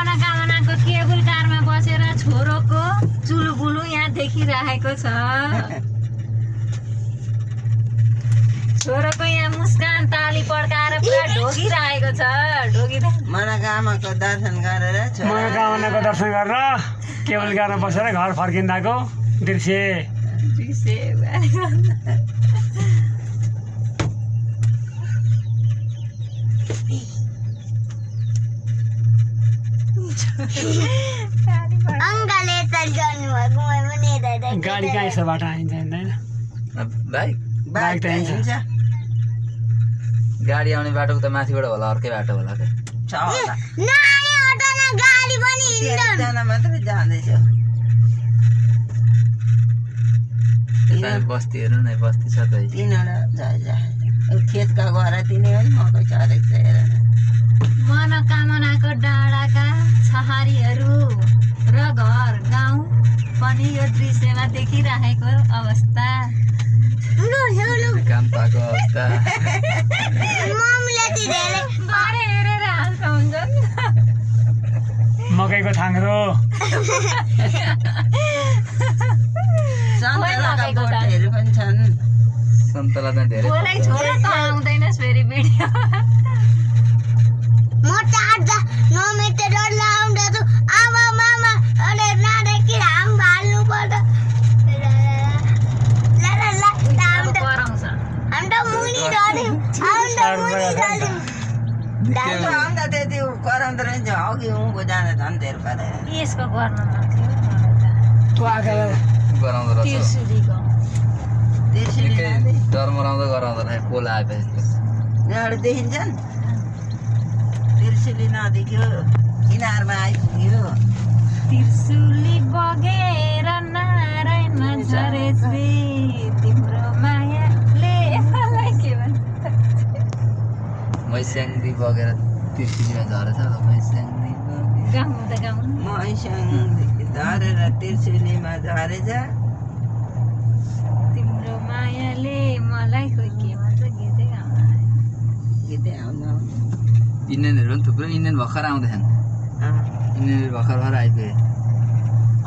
मनोकामनाको cable कारमा बसेर छोरोको चुलबुलु यहाँ देखिरहेको छ। छोरोको यहाँ मुस्कान ताली पड्काएर पुरा ढोगिरहेको छ। मनोकामनाको दर्शन गरेर मनोकामनाको दर्शन गरेर केबुल कारमा बसेर घर फर्किँदाको दृश्य। गाडी कहाँ यसो बाटो आइन्छ हिँड्दैन बाइक त हिँड्छ। गाडी आउने बाटो त माथिबाट होला अर्कै बाटो होला के मात्रै जाँदैछ। बस्ती हेर्नु न बस्ती छ त तिनवटा खेतका गएर तिनी है मकै छरेको छ हेर। मनोकामनाको डाँडाका छहारीहरू र घर गाउँ पनि यो दृश्यमा देखिरहेको अवस्था। काम पाएको अवस्था बारे हेरेर हाल्छ हुन्छ नि। मकैको थाङ्रो सन्तलाका बोटहरू पनि छन्। सन्तला त धेरै बोलाइ छोड त आउँदैनस् फेरि भिडियो। त्यति कराउँदो रहेछ अघि उँभो जाँदा झन् धेरै परेर यसको गर्न गराउँदो रहेछ तिर्सुलीको डरमराउँदो गराउँदो रहेछ पोल आएपछि यहाँबाट देखिन्छन्। तिर्सुली नदेखियो किनारमा आइपुग्यो। तिर्सुली बगेर नारायण झरेछे तिम्रो मायाले मलाई के भन्छ मैस्याङदी बगेर तिर्सिलीमा झरेछ मैस्याङदी गाउँ त गाउँ मैस्याङदेखि झरेर तिर्सुलीमा झरेछ। तिम्रो मायाले मलाई खोइ के भन्छ गीतै गाउन गीतै आउन इन्डियनहरू पनि थुप्रो इन्डियन भर्खर आउँदैछन्। इन्डियनहरू भर्खर आइपुगे।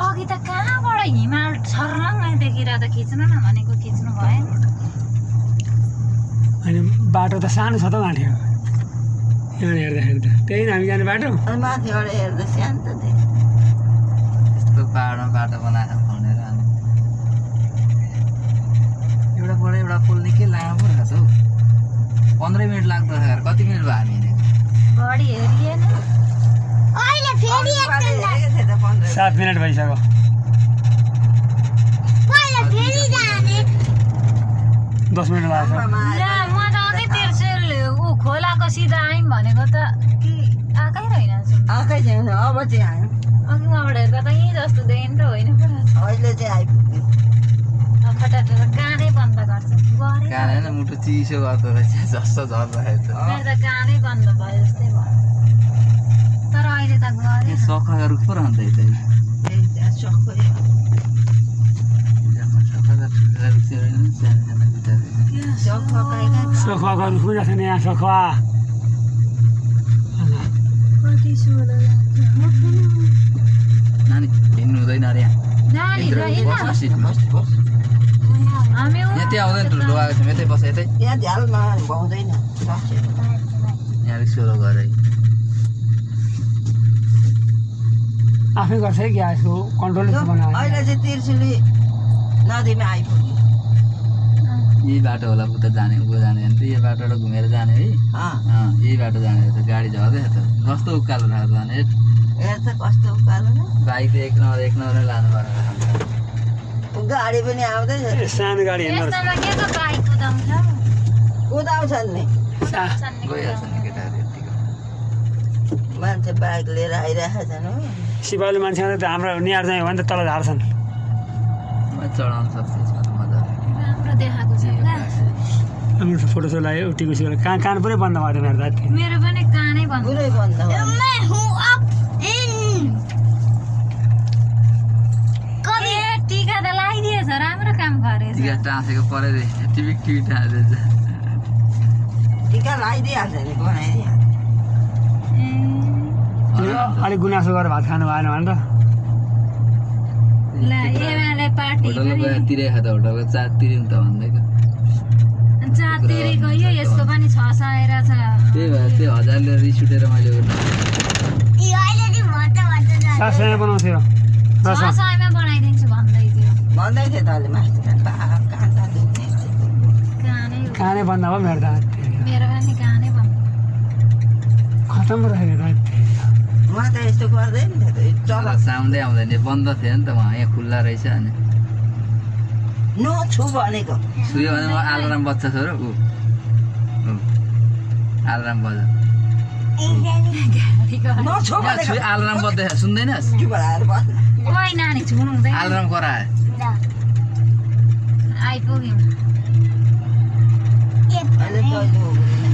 अघि त कहाँबाट हिमाल छर्लङ्गै देखिरहेको त खिच्नु न भनेको खिच्नु भएन। अनि बाटो त सानो छ त माथि यहाँ हेर्दाखेरि त त्यही हामी जाने बाटो। माथिबाट हेर्दा शान्त थियो। यस्तो पाहाडमा बाटो बनाएर खनेर एउटा पुल निकै लामो पो रहेछ हौ। 15 मिनट लाग्दो यार। कति मिनट भयो हामी हिँडेको? घडी हेरिएन 7 मिनट भइसक्यो। 10 मिनट लाग्छ। म त अघि तिर्सुल ऊ खोलाको सिधा आयौँ भनेको त कि आएकै रहेनछ। आएकै छैन अब चाहिँ आयो। अघि उहाँबाट हेर्दा त यहीँ जस्तो देखि त होइन पो रहेछ। अहिले चाहिँ आइपुग्यो। खटाटेर कानै बन्द गर्छ गरे कान होइन मुटु चिसो गर्दो रहेछ जस्तो झर्दाखेरि त मेरो त कानै बन्द भयो जस्तै भयो। तर अहिले त गरे सखा रुख पो रहन्छ यतै सखुवाको रुख पनि छैन यहाँ सखुवा। नानी हिँड्नु हुँदैन अरे यहाँ नानी भित्र रहेन बस्नु सिटमा हामी यहाँ त्यहाँ आउँदैन ठुलो आएको छौँ यतै बस यतै यहाँ झ्यालमा भाउँदैन। यहाँ अलिक सोह्र गरे आफै गर्छ है क्या यसको कन्ट्रोल बनायो। अहिले चाहिँ तिर्सुली नदीमा आइपुग्यो। यही बाटो होला उता जाने उँभो जाने भने त यही बाटोबाट घुमेर जाने है। यही बाटो जाने त गाडी झर्दैछ त कस्तो उकालो राखेर जाने हेर त कस्तो उकालो न। बाइक त एक नम्बर नै लानु पर्ने गाडी पनि आउँदैछ। सानो गाडी हिँड्नु यस्तामा के को बाइक कुदाउँछ कुदाउँछन् नि गइहाल्छ नि केटाहरू यतिको मान्छे बाइक लिएर आइरहेका छन् हो। सिपालु मान्छेहरू त हाम्रो निहार चाहिँ हो भने त तल झार्छन्। चढाउनु सक्छ यसमा त मजाले राम्रो देखाएको छ क्या। हाम्रो फोटो सो लाग्यो उठीको सिपालु कान पुरै बन्द भयो मेरो रात। मेरो पनि कानै बन्द पुरै बन्द भयो। टिका त लगाइदिएछ राम्रो काम गरेछ। टिका टाँसेको परे टिपिक टिभी टाँसेछ टिका लगाइदिइहाल्छ नि बनाइदिइहाल्छ। अलिक गुनासो गरेर भात खानु भएन भने त ल एमाले पार्टी होटलमा गएर तिरेको त होटलको चार तिरिम त भन्दैको जातिरेको यो यसको पनि 600 आएर छ त्यही भएर त्यो 1000 रिस उठेर मैले 700 बनाउँथ्यो 600 मा बनाइदिन्छु भन्दै थियो भन्दै थियो त अहिले माथि काँटा दुख्ने कानै बन्द भयो मेरो त मेरो पनि कानै भन्नु खतम रहेको त म त यस्तो गर्दैन थियो त चल साउन्डै आउँदैन बन्द थियो नि त वहाँ यहाँ खुल्ला रहेछ अनि नछु भनेको सुयो भने म अलार्म बज्छ छोरो अलार्म बज्छ नछु भनेको अलार्म बज्दै सुन्दैनस् के भएर बस्न ओइ नानी छुनु हुँदैन अलार्म कराए आइपुग्यौँ अहिले त